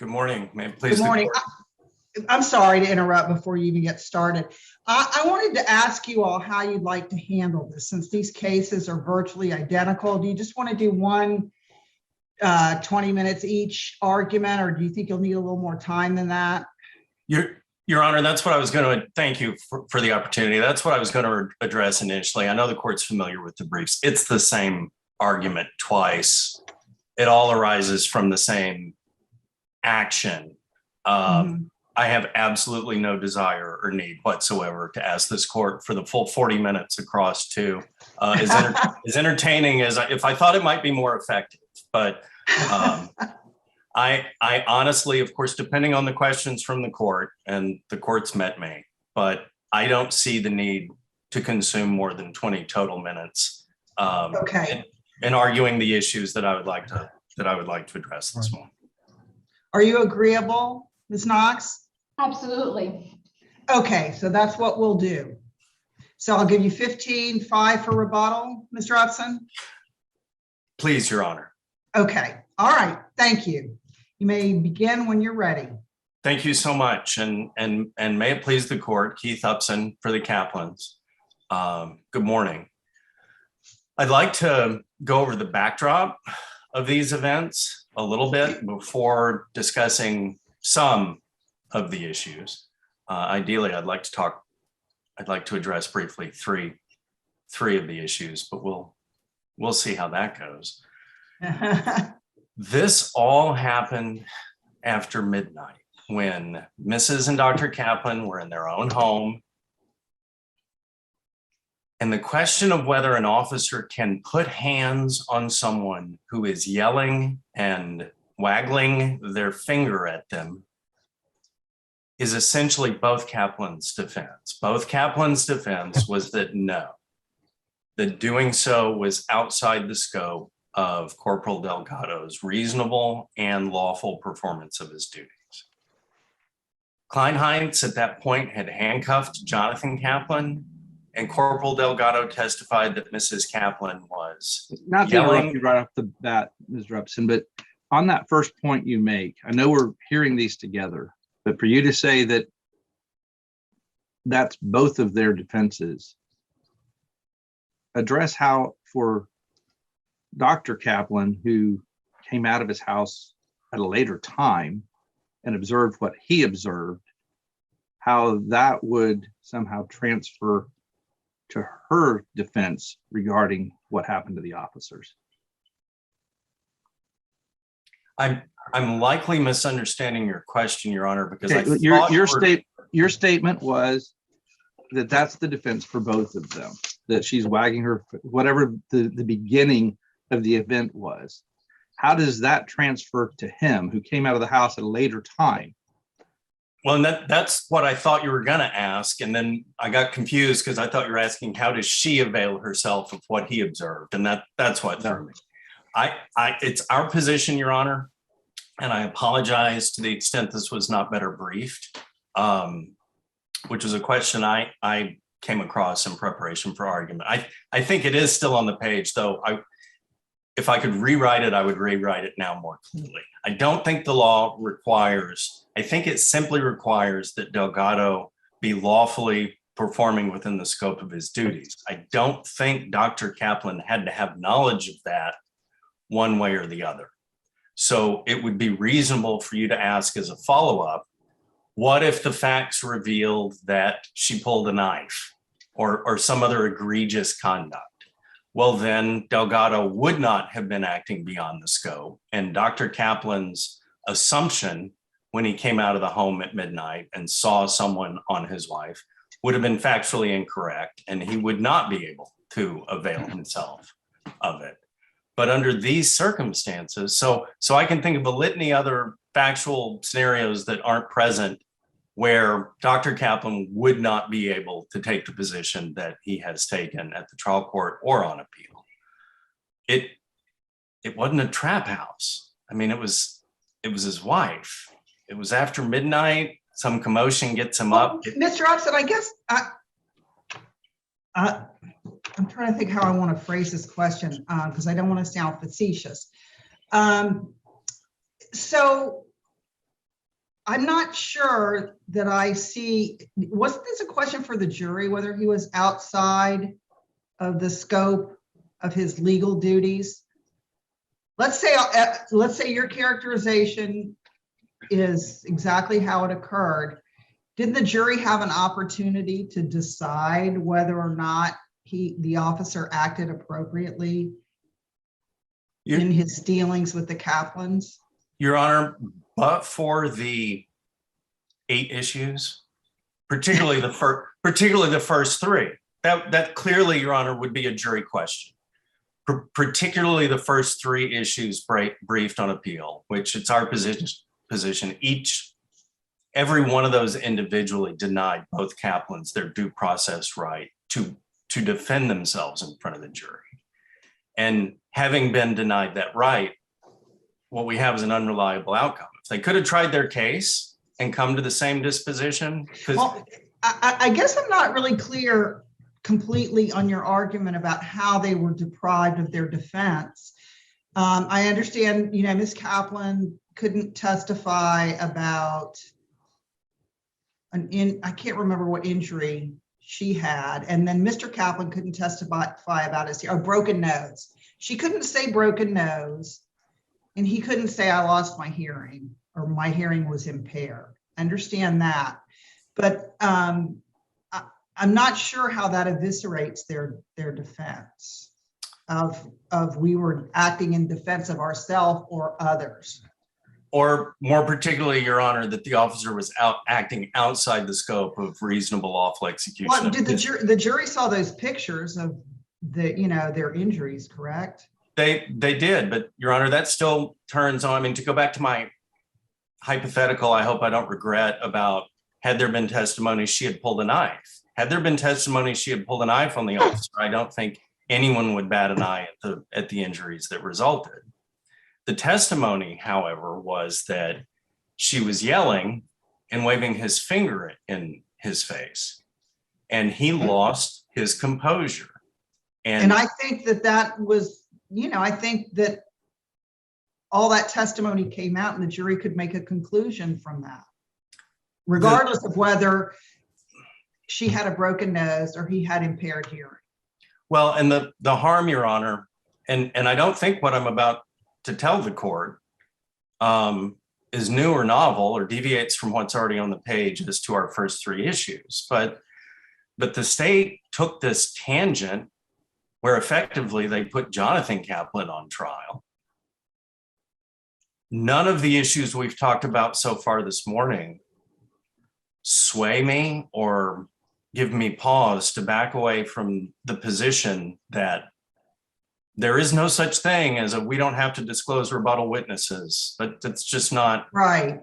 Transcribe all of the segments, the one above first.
Good morning. May it please Good the morning. court. I'm sorry to interrupt before you even get started. I wanted to ask you all how you'd like to handle this since these cases are virtually identical. Do you just want to do one 20 minutes each argument, or do you think you'll need a little more time than that? Your Honor, that's what I was going to thank you for the opportunity. That's what I was going to address initially. I know the court's familiar with the briefs. It's the same argument twice. It all arises from the same action. I have absolutely no desire or need whatsoever to ask this court for the full 40 minutes across to as entertaining as if I thought it might be more effective. But I honestly, of course, depending on the questions from the court, and the court's met me, but I don't see the need to consume more than 20 total minutes in arguing the issues that I would like to address this morning. Are you agreeable, Ms. Knox? Absolutely. Okay, so that's what we'll do. So I'll give you 15, 5 for rebuttal, Mr. Upson. Please, Your Honor. Okay, all right, thank you. You may begin when you're ready. Thank you so much, and may it please the court, Keith Upson for the Kaplans. Good morning. I'd like to go over the backdrop of these events a little bit before discussing some of the issues. Ideally, I'd like to address briefly three of the issues, but we'll see how that goes. This all happened after midnight when Mrs. and Dr. Kaplan were in their own home. And the question of whether an officer can put hands on someone who is yelling and waggling their finger at them is essentially both Kaplan's defense. Both Kaplan's defense was that no, that doing so was outside the scope of Corporal Delgado's reasonable and lawful performance of his duties. Klein-Heinz at that point had handcuffed Jonathan Kaplan, and Corporal Delgado testified that Mrs. Kaplan was not to interrupt you right off the bat, Mr. Upson, but on that first point you make, I know we're hearing these together, but for you to say that that's both of their defenses, address how for Dr. Kaplan, who came out of his house at a later time and observed what he observed, how that would somehow transfer to her defense regarding what happened to the officers. I'm likely misunderstanding your question, Your Honor, because your statement was that that's the defense for both of them, that she's wagging her, whatever the beginning of the event was. How does that transfer to him, who came out of the house at a later time? Well, and that's what I thought you were going to ask. And then I got confused because I thought you were asking, how does she avail herself of what he observed? And that's what threw me. It's our position, Your Honor, and I apologize to the extent this was not better briefed, which was a question I came across in preparation for argument. I think it is still on the page, though. If I could rewrite it, I would rewrite it now more clearly. I don't think the law requires, I think it simply requires that Delgado be lawfully performing within the scope of his duties. I don't think Dr. Kaplan had to have knowledge of that one way or the other. So it would be reasonable for you to ask as a follow-up, what if the facts revealed that she pulled a knife or some other egregious conduct? Well, then Delgado would not have been acting beyond the scope. And Dr. Kaplan's assumption when he came out of the home at midnight and saw someone on his wife would have been factually incorrect, and he would not be able to avail himself of it. But under these circumstances, so I can think of a litany other factual scenarios that aren't present where Dr. Kaplan would not be able to take the position that he has taken at the trial court or on appeal. It wasn't a trap house. I mean, it was his wife. It was after midnight. Some commotion gets him up. Mr. Upson, I guess I'm trying to think how I want to phrase this question because I don't want to sound facetious. So I'm not sure that I see, wasn't this a question for the jury, whether he was outside of the scope of his legal duties? Let's say your characterization is exactly how it occurred. Didn't the jury have an opportunity to decide whether or not the officer acted appropriately in his dealings with the Kaplans? Your Honor, but for the 8 issues, particularly the first 3, that clearly, Your Honor, would be a jury question. Particularly the first 3 issues briefed on appeal, which it's our position. Every one of those individually denied both Kaplans their due process right to defend themselves in front of the jury. And having been denied that right, what we have is an unreliable outcome. If they could have tried their case and come to the same disposition. Well, I guess I'm not really clear completely on your argument about how they were deprived of their defense. I understand, Ms. Kaplan couldn't testify about I can't remember what injury she had. And then Mr. Kaplan couldn't testify about his broken nose. She couldn't say broken nose. And he couldn't say, I lost my hearing or my hearing was impaired. I understand that. But I'm not sure how that eviscerates their defense of we were acting in defense of ourselves or others. Or more particularly, Your Honor, that the officer was acting outside the scope of reasonable lawful execution. Well, did the jury saw those pictures of their injuries, correct? They did, but Your Honor, that still turns on. I mean, to go back to my hypothetical, I hope I don't regret about had there been testimony she had pulled a knife. Had there been testimony she had pulled a knife on the officer, I don't think anyone would bat an eye at the injuries that resulted. The testimony, however, was that she was yelling and waving his finger in his face, and he lost his composure. And I think that was, I think that all that testimony came out and the jury could make a conclusion from that, regardless of whether she had a broken nose or he had impaired hearing. Well, and the harm, Your Honor, and I don't think what I'm about to tell the court is new or novel or deviates from what's already on the page as to our first 3 issues. But the state took this tangent where effectively they put Jonathan Kaplan on trial. None of the issues we've talked about so far this morning sway me or give me pause to back away from the position that there is no such thing as we don't have to disclose rebuttal witnesses, but that's just not right.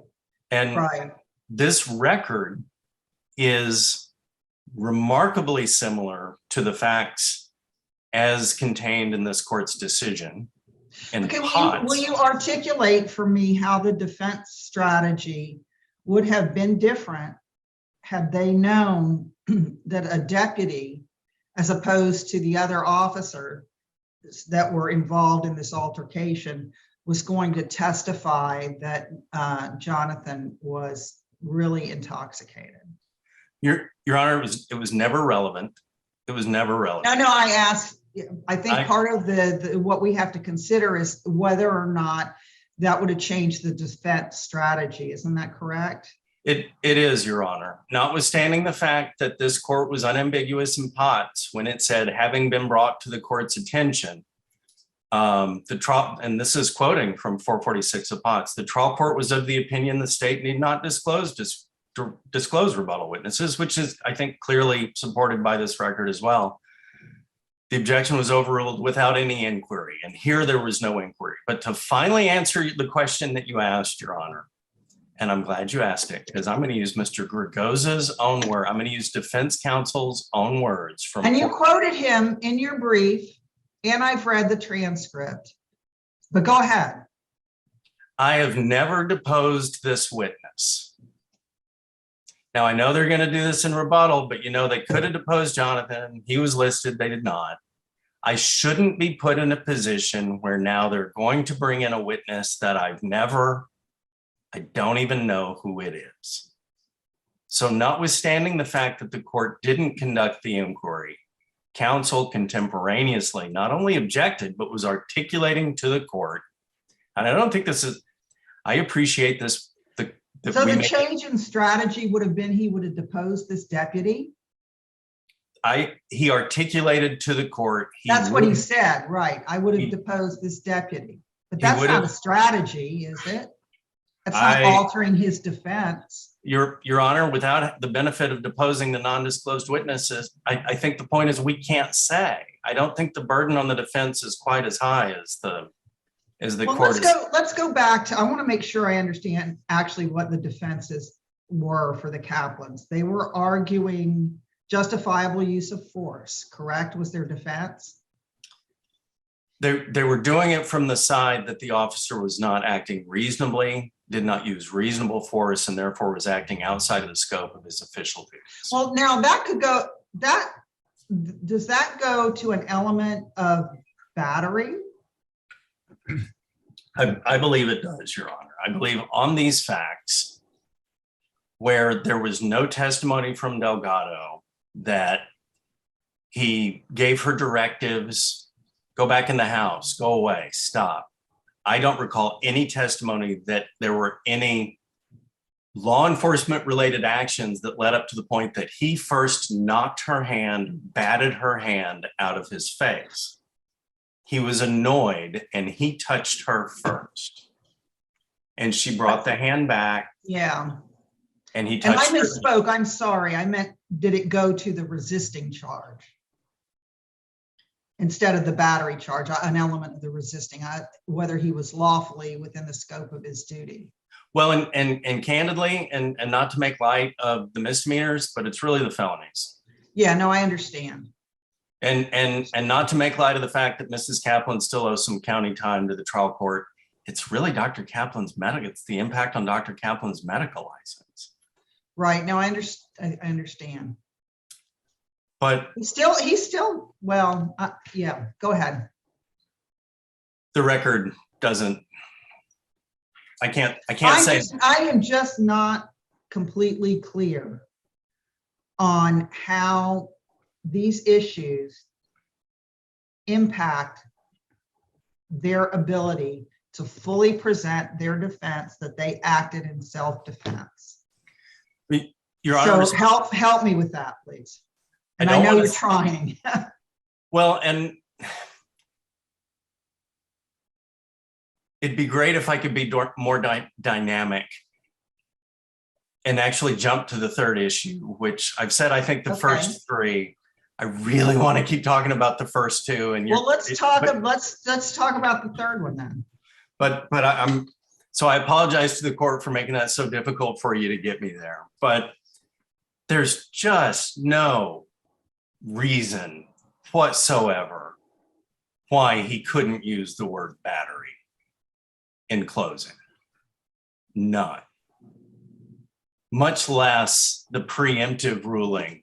And right. This record is remarkably similar to the facts as contained in this court's decision. Okay, will you articulate for me how the defense strategy would have been different had they known that a deputy, as opposed to the other officer that were involved in this altercation, was going to testify that Jonathan was really intoxicated? Your Honor, it was never relevant. It was never relevant. No, I asked. I think part of the what we have to consider is whether or not that would have changed the defense strategy. Isn't that correct? It is, Your Honor. Notwithstanding the fact that this court was unambiguous in Potts when it said, having been brought to the court's attention, the trial, and this is quoting from 446 of Potts, the trial court was of the opinion the state need not disclose rebuttal witnesses, which is, I think, clearly supported by this record as well. The objection was overruled without any inquiry, and here there was no inquiry. But to finally answer the question that you asked, Your Honor, and I'm glad you asked it, because I'm going to use Mr. Gregoza's own word. I'm going to use defense counsel's own words. And you quoted him in your brief, and I've read the transcript, but go ahead. I have never deposed this witness. Now, I know they're going to do this in rebuttal, but they could have deposed Jonathan. He was listed. They did not. I shouldn't be put in a position where now they're going to bring in a witness that I I don't even know who it is. So notwithstanding the fact that the court didn't conduct the inquiry, counsel contemporaneously not only objected, but was articulating to the court. And I don't think this is, I appreciate this. So the change in strategy would have been he would have deposed this deputy? He articulated to the court. That's what he said, right? I would have deposed this deputy. But that's not a strategy, is it? That's not altering his defense. Your Honor, without the benefit of deposing the non-disclosed witnesses, I think the point is we can't say. I don't think the burden on the defense is quite as high as the court. Let's go back to, I want to make sure I understand actually what the defenses were for the Kaplans. They were arguing justifiable use of force, correct? Was their defense? They were doing it from the side that the officer was not acting reasonably, did not use reasonable force, and therefore was acting outside of the scope of his official duties. Well, now does that go to an element of battery? I believe it does, Your Honor. I believe on these facts, where there was no testimony from Delgado that he gave her directives, go back in the house, go away, stop. I don't recall any testimony that there were any law enforcement related actions that led up to the point that he first knocked her hand, batted her hand out of his face. He was annoyed and he touched her first. And she brought the hand back. Yeah. And he And I touched her. misspoke. I'm sorry. I meant, did it go to the resisting charge? Instead of the battery charge, an element of the resisting, whether he was lawfully within the scope of his duty. Well, and candidly, and not to make light of the misdemeanors, but it's really the felonies. Yeah, no, I understand. And not to make light of the fact that Mrs. Kaplan still owes some county time to the trial court. It's really Dr. Kaplan's it's the impact on Dr. Kaplan's medical license. Right. No, I understand. But He's still, well, yeah, go ahead. the record doesn't, I can't say. I am just not completely clear on how these issues impact their ability to fully present their defense that they acted in self-defense. Your Honor, So help me with that, please. And I know you're trying. Well, and it'd be great if I could be more dynamic and actually jump to the third issue, which I've said, I think the first three, I really want to keep talking about the first two. And well, let's talk about the third one then. But so I apologize to the court for making that so difficult for you to get me there. But there's just no reason whatsoever why he couldn't use the word battery in closing. None. Much less the preemptive ruling.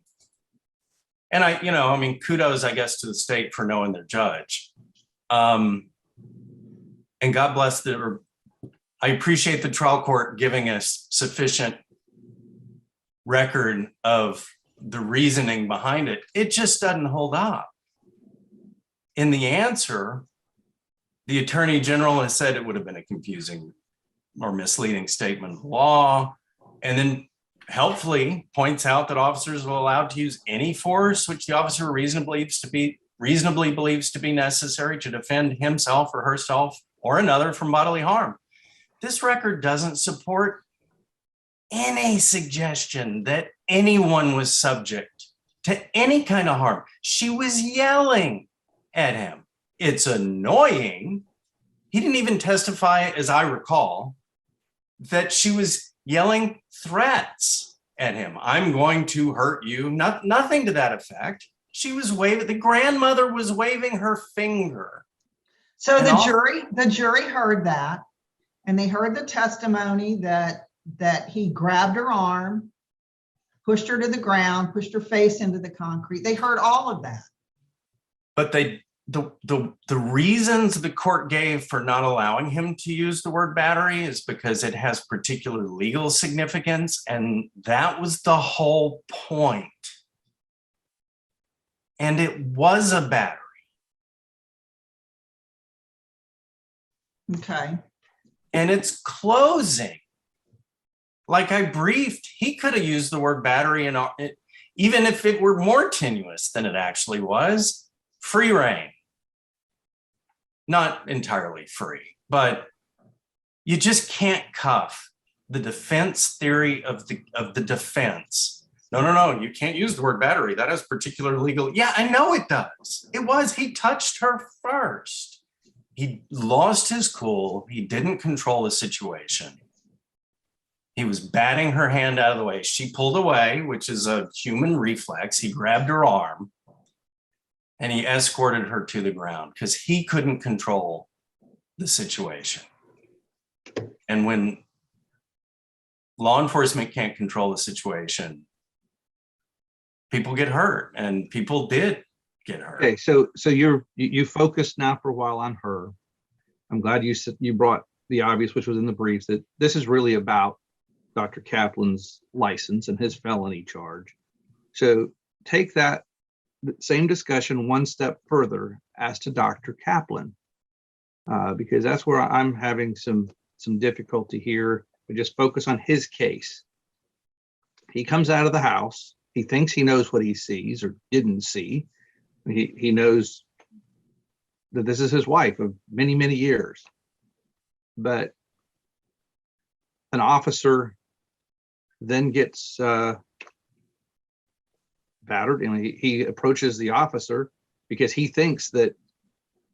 And I mean, kudos, I guess, to the state for knowing their judge. And God bless I appreciate the trial court giving us sufficient record of the reasoning behind it. It just doesn't hold up. In the answer, the Attorney General has said it would have been a confusing or misleading statement of law, and then helpfully points out that officers are allowed to use any force which the officer reasonably believes to be necessary to defend himself or herself or another from bodily harm. This record doesn't support any suggestion that anyone was subject to any kind of harm. She was yelling at him. It's annoying. He didn't even testify, as I recall, that she was yelling threats at him. I'm going to hurt you. Nothing to that effect. She was waving, the grandmother was waving her finger. So the jury heard that, and they heard the testimony that he grabbed her arm, pushed her to the ground, pushed her face into the concrete. They heard all of that. But they the reasons the court gave for not allowing him to use the word battery is because it has particular legal significance, and that was the whole point. And it was a battery. Okay. And it's closing. Like I briefed, he could have used the word battery, and even if it were more tenuous than it actually was, free reign. Not entirely free, but you just can't cuff the defense theory of the defense. No, you can't use the word battery. That has particular legal. Yeah, I know it does. He touched her first. He lost his cool. He didn't control the situation. He was batting her hand out of the way. She pulled away, which is a human reflex. He grabbed her arm and he escorted her to the ground because he couldn't control the situation. And when law enforcement can't control the situation, people get hurt, and people did get hurt. Okay, so you focused now for a while on her. I'm glad you brought the obvious, which was in the briefs, that this is really about Dr. Kaplan's license and his felony charge. So take that same discussion one step further as to Dr. Kaplan, because that's where I'm having some difficulty here. We just focus on his case. He comes out of the house. He thinks he knows what he sees or didn't see. He knows that this is his wife of many, many years. But an officer then gets battered, and he approaches the officer because he thinks that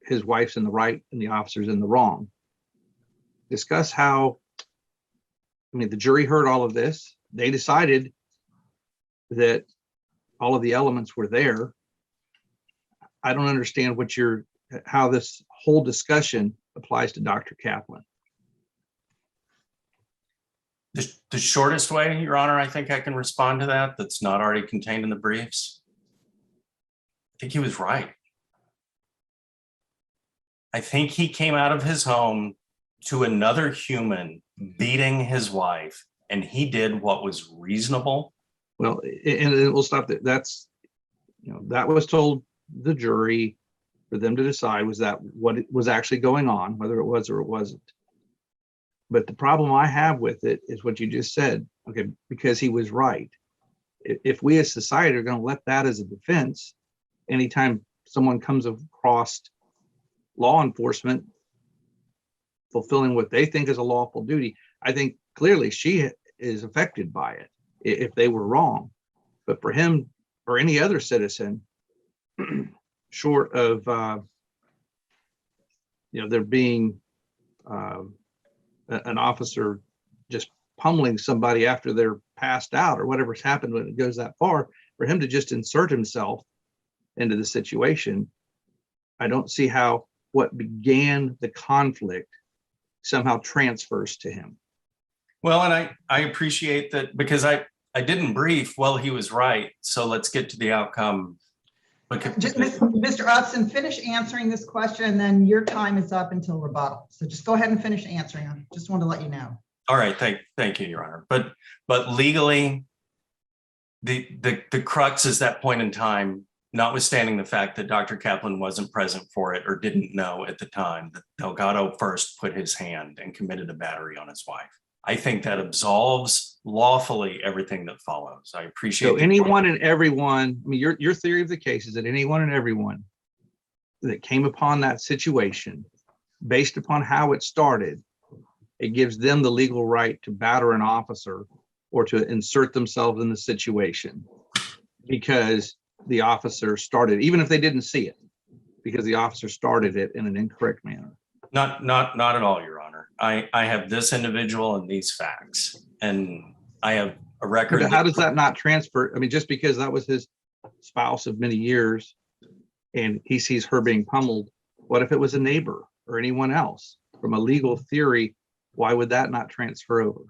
his wife's in the right and the officer's in the wrong. Discuss how, the jury heard all of this. They decided that all of the elements were there. I don't understand how this whole discussion applies to Dr. Kaplan. The shortest way, Your Honor, I think I can respond to that, that's not already contained in the briefs. I think he was right. I think he came out of his home to another human beating his wife, and he did what was reasonable. Well, and we'll stop there. That's, that was told the jury for them to decide was that what was actually going on, whether it was or it wasn't. But the problem I have with it is what you just said, okay, because he was right. If we as society are going to let that as a defense, anytime someone comes across law enforcement fulfilling what they think is a lawful duty, I think clearly she is affected by it if they were wrong. But for him or any other citizen, short of there being an officer just pummeling somebody after they're passed out or whatever's happened when it goes that far, for him to just insert himself into the situation, I don't see how what began the conflict somehow transfers to him. Well, and I appreciate that, because I didn't brief, well, he was right. So let's get to the outcome. Mr. Upson, finish answering this question, and then your time is up until rebuttal. So just go ahead and finish answering them. Just wanted to let you know. All right, thank you, Your Honor. But legally, the crux is that point in time, notwithstanding the fact that Dr. Kaplan wasn't present for it or didn't know at the time that Delgado first put his hand and committed a battery on his wife. I think that absolves lawfully everything that follows. I appreciate. So anyone and everyone, your theory of the case is that anyone and everyone that came upon that situation, based upon how it started, it gives them the legal right to batter an officer or to insert themselves in the situation because the officer started, even if they didn't see it, because the officer started it in an incorrect manner. Not at all, Your Honor. I have this individual and these facts, and I have a record. How does that not transfer? Just because that was his spouse of many years and he sees her being pummeled, what if it was a neighbor or anyone else? From a legal theory, why would that not transfer over?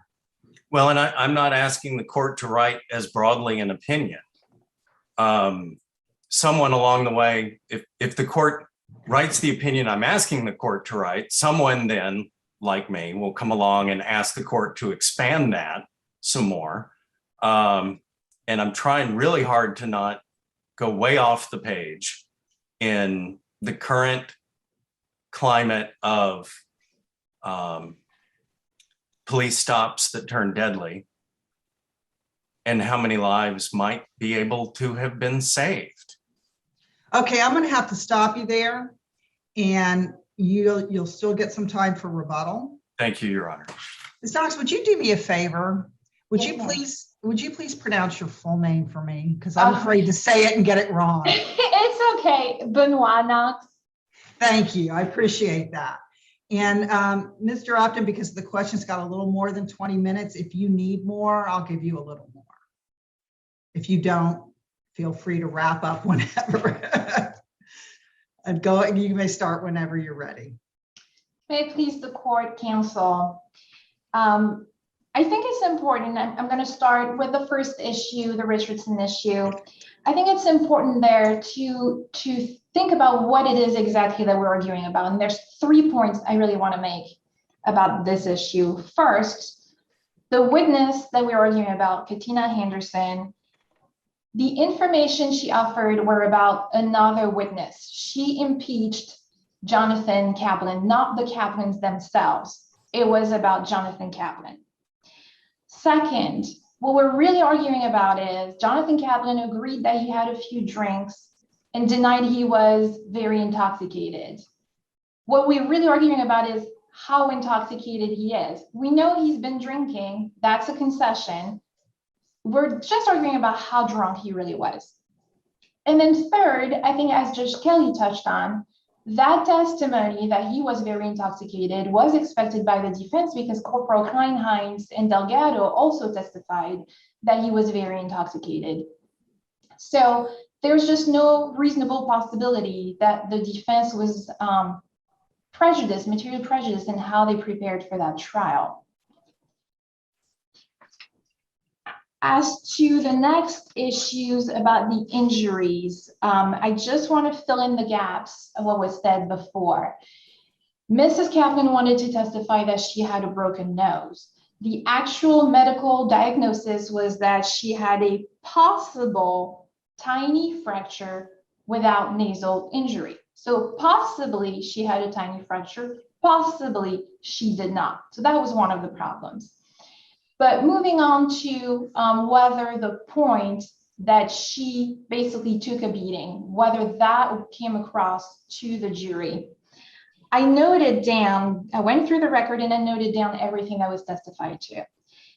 Well, and I'm not asking the court to write as broadly an opinion. Someone along the way, if the court writes the opinion I'm asking the court to write, someone then, like me, will come along and ask the court to expand that some more. And I'm trying really hard to not go way off the page in the current climate of police stops that turn deadly and how many lives might be able to have been saved. Okay, I'm going to have to stop you there, and you'll still get some time for rebuttal. Thank you, Your Honor. Ms. Knox, would you do me a favor? Would Yes, you ma'am. please pronounce your full name for me? Because I'm afraid to say it and get it wrong. It's okay. Benoit Knox. Thank you. I appreciate that. And Mr. Upton, because the question's got a little more than 20 minutes, if you need more, I'll give you a little more. If you don't, feel free to wrap up whenever. And you may start whenever you're ready. May it please the court, counsel. I think it's important, I'm going to start with the first issue, the Richardson issue. I think it's important there to think about what it is exactly that we're arguing about. And there's 3 points I really want to make about this issue. First, the witness that we're arguing about, Katina Henderson, the information she offered were about another witness. She impeached Jonathan Kaplan, not the Kaplans themselves. It was about Jonathan Kaplan. Second, what we're really arguing about is Jonathan Kaplan agreed that he had a few drinks and denied he was very intoxicated. What we're really arguing about is how intoxicated he is. We know he's been drinking, that's a concession. We're just arguing about how drunk he really was. And then third, I think as Judge Kelly touched on, that testimony that he was very intoxicated was expected by the defense because Corporal Kleinheinz and Delgado also testified that he was very intoxicated. So there's just no reasonable possibility that the defense was prejudiced, material prejudice in how they prepared for that trial. As to the next issues about the injuries, I just want to fill in the gaps of what was said before. Mrs. Kaplan wanted to testify that she had a broken nose. The actual medical diagnosis was that she had a possible tiny fracture without nasal injury. So possibly she had a tiny fracture, possibly she did not. So that was one of the problems. But moving on to whether the point that she basically took a beating, whether that came across to the jury. I noted down, I went through the record and I noted down everything that was testified to.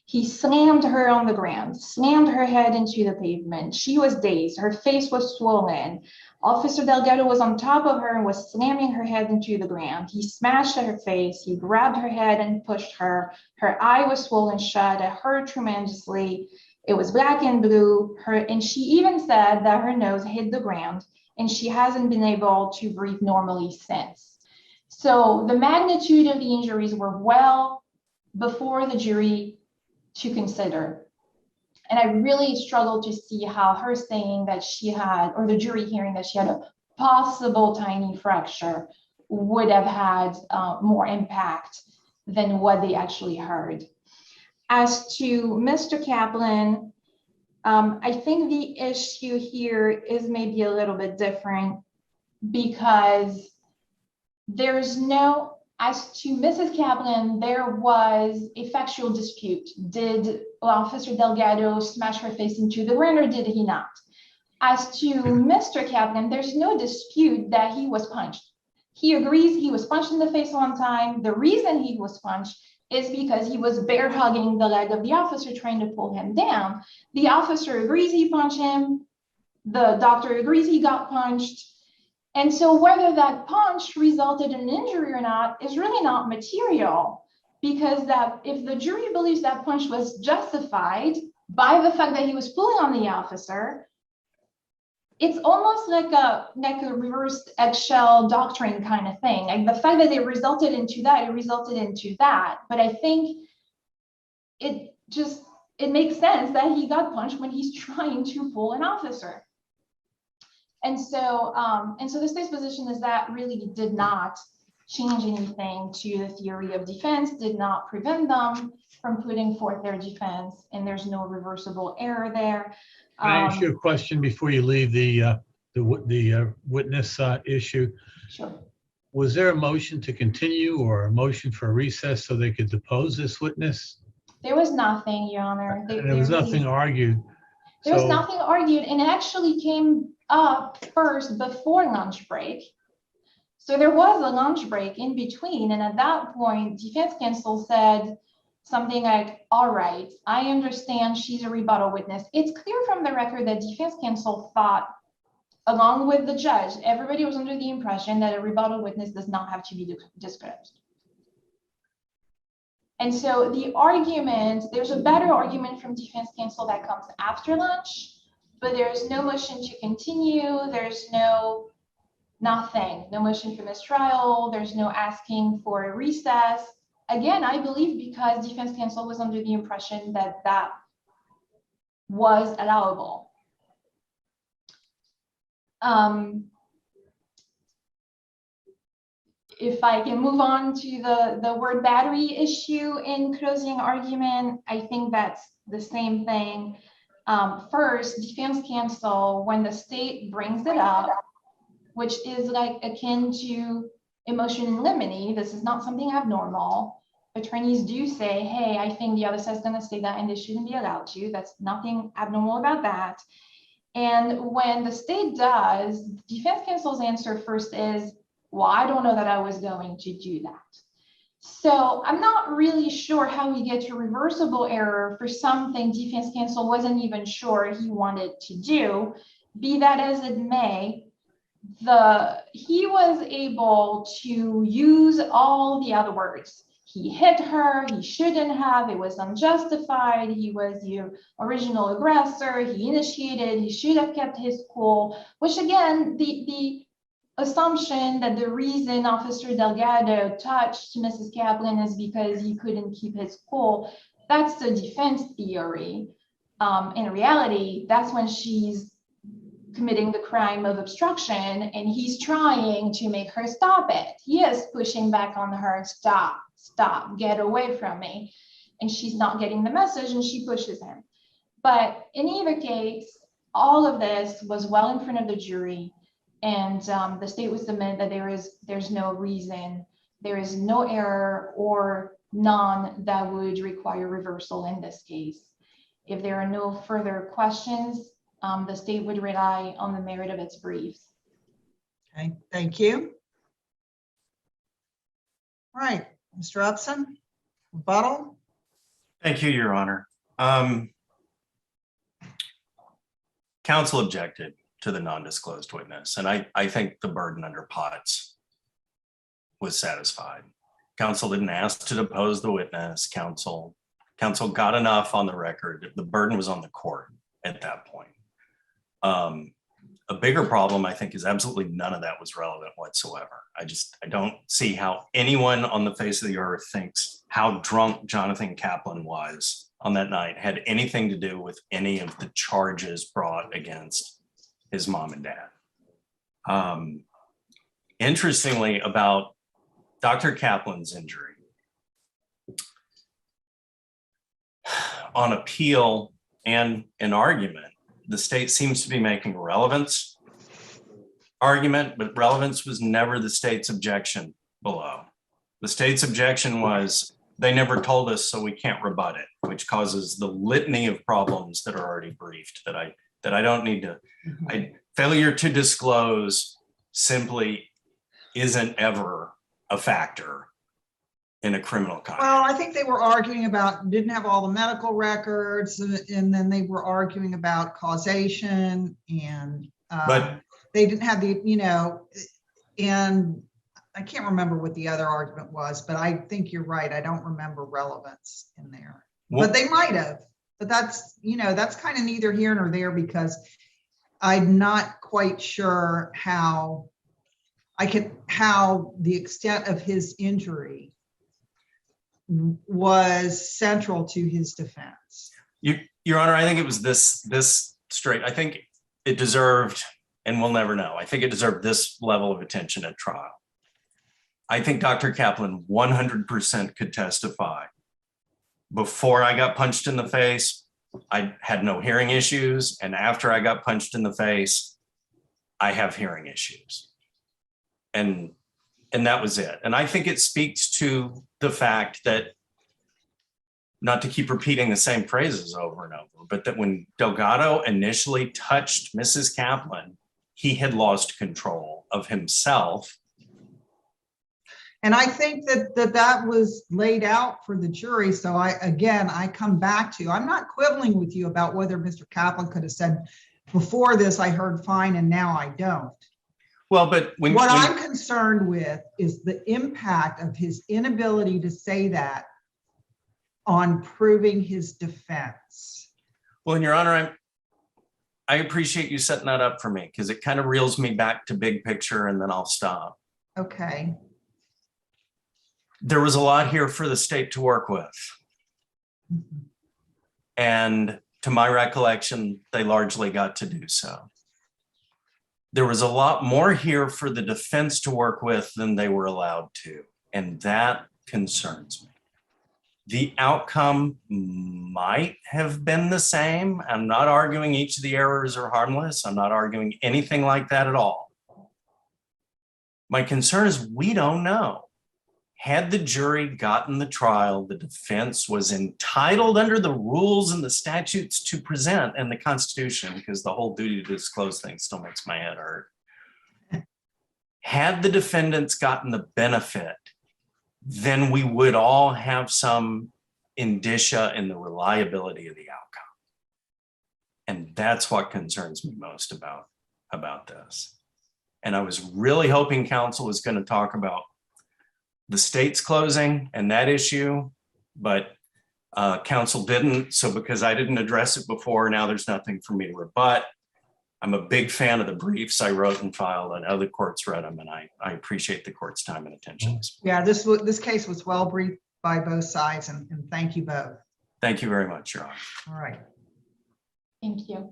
He slammed her on the ground, slammed her head into the pavement. She was dazed, her face was swollen. Officer Delgado was on top of her and was slamming her head into the ground. He smashed at her face, he grabbed her head and pushed her. Her eye was swollen shut, it hurt tremendously. It was black and blue. And she even said that her nose hit the ground and she hasn't been able to breathe normally since. So the magnitude of the injuries were well before the jury to consider. And I really struggled to see how her saying that she had, or the jury hearing that she had a possible tiny fracture would have had more impact than what they actually heard. As to Mr. Kaplan, I think the issue here is maybe a little bit different because there's no, as to Mrs. Kaplan, there was a factual dispute. Did Officer Delgado smash her face into the ground or did he not? As to Mr. Kaplan, there's no dispute that he was punched. He agrees he was punched in the face one time. The reason he was punched is because he was bear hugging the leg of the officer trying to pull him down. The officer agrees he punched him. The doctor agrees he got punched. And so whether that punch resulted in an injury or not is really not material, because that if the jury believes that punch was justified by the fact that he was pulling on the officer, it's almost like a reverse eggshell doctrine kind of thing. Like the fact that it resulted into that, it resulted into that. But I think it makes sense that he got punched when he's trying to pull an officer. And so the state's position is that really did not change anything to the theory of defense, did not prevent them from putting forth their defense, and there's no reversible error there. Can I ask you a question before you leave the witness issue? Sure. Was there a motion to continue or a motion for a recess so they could depose this witness? There was nothing, Your Honor. And there was nothing argued. There was So- nothing argued, and it actually came up first before lunch break. So there was a lunch break in between, and at that point, defense counsel said something like, all right, I understand she's a rebuttal witness. It's clear from the record that defense counsel thought, along with the judge, everybody was under the impression that a rebuttal witness does not have to be disclosed. And so the argument, there's a better argument from defense counsel that comes after lunch, but there's no motion to continue. There's nothing, no motion for mistrial. There's no asking for a recess. Again, I believe because defense counsel was under the impression that that was allowable. If I can move on to the word battery issue in closing argument, I think that's the same thing. First, defense counsel, when the state brings it up, which is like akin to a motion in limine, this is not something abnormal. Attorneys do say, hey, I think the other side is going to say that and they shouldn't be allowed to. That's nothing abnormal about that. And when the state does, defense counsel's answer first is, well, I don't know that I was going to do that. So I'm not really sure how we get to reversible error for something defense counsel wasn't even sure he wanted to do. Be that as it may, he was able to use all the other words. He hit her, he shouldn't have, it was unjustified, he was the original aggressor, he initiated, he should have kept his cool, which again, the assumption that the reason Officer Delgado touched Mrs. Kaplan is because he couldn't keep his cool, that's the defense theory. In reality, that's when she's committing the crime of obstruction and he's trying to make her stop it. He is pushing back on her, stop, get away from me. And she's not getting the message and she pushes him. But in either case, all of this was well in front of the jury. And the state would submit that there's no reason, there is no error or none that would require reversal in this case. If there are no further questions, the state would rely on the merit of its briefs. Okay, thank you. All right, Mr. Upson, rebuttal. Thank you, Your Honor. Counsel objected to the non-disclosed witness, and I think the burden under Potts was satisfied. Counsel didn't ask to depose the witness. Counsel got enough on the record. The burden was on the court at that point. A bigger problem, I think, is absolutely none of that was relevant whatsoever. I don't see how anyone on the face of the earth thinks how drunk Jonathan Kaplan was on that night had anything to do with any of the charges brought against his mom and dad. Interestingly, about Dr. Kaplan's injury, on appeal and an argument, the state seems to be making a relevance argument, but relevance was never the state's objection below. The state's objection was they never told us, so we can't rebut it, which causes the litany of problems that are already briefed that I don't need to. Failure to disclose simply isn't ever a factor in a criminal context. Well, I think they were arguing about, didn't have all the medical records, and then they were arguing about causation, and But- they didn't have the, and I can't remember what the other argument was, but I think you're right. I don't remember relevance in there, Well- but they might have. But that's, that's kind of neither here nor there, because I'm not quite sure how the extent of his injury was central to his defense. Your Honor, I think it was this straight. I think it deserved and we'll never know. I think it deserved this level of attention at trial. I think Dr. Kaplan 100% could testify. Before I got punched in the face, I had no hearing issues. And after I got punched in the face, I have hearing issues. And that was it. And I think it speaks to the fact that, not to keep repeating the same phrases over and over, but that when Delgado initially touched Mrs. Kaplan, he had lost control of himself. And I think that was laid out for the jury. So I come back to, I'm not quibbling with you about whether Mr. Kaplan could have said, before this, I heard fine and now I don't. Well, but what I'm concerned with is the impact of his inability to say that on proving his defense. Well, and Your Honor, I appreciate you setting that up for me, because it kind of reels me back to big picture, and then I'll stop. Okay. There was a lot here for the state to work with. And to my recollection, they largely got to do so. There was a lot more here for the defense to work with than they were allowed to, and that concerns me. The outcome might have been the same. I'm not arguing each of the errors are harmless. I'm not arguing anything like that at all. My concern is we don't know. Had the jury gotten the trial, the defense was entitled under the rules and the statutes to present, and the Constitution, because the whole duty to disclose thing still makes my head hurt. Had the defendants gotten the benefit, then we would all have some indicia in the reliability of the outcome. And that's what concerns me most about this. And I was really hoping counsel was going to talk about the state's closing and that issue, but counsel didn't. So because I didn't address it before, now there's nothing for me to rebut. I'm a big fan of the briefs I wrote and filed, and other courts read them, and I appreciate the court's time and attention. Yeah, this case was well briefed by both sides, and thank you both. Thank you very much, Your Honor. All right. Thank you.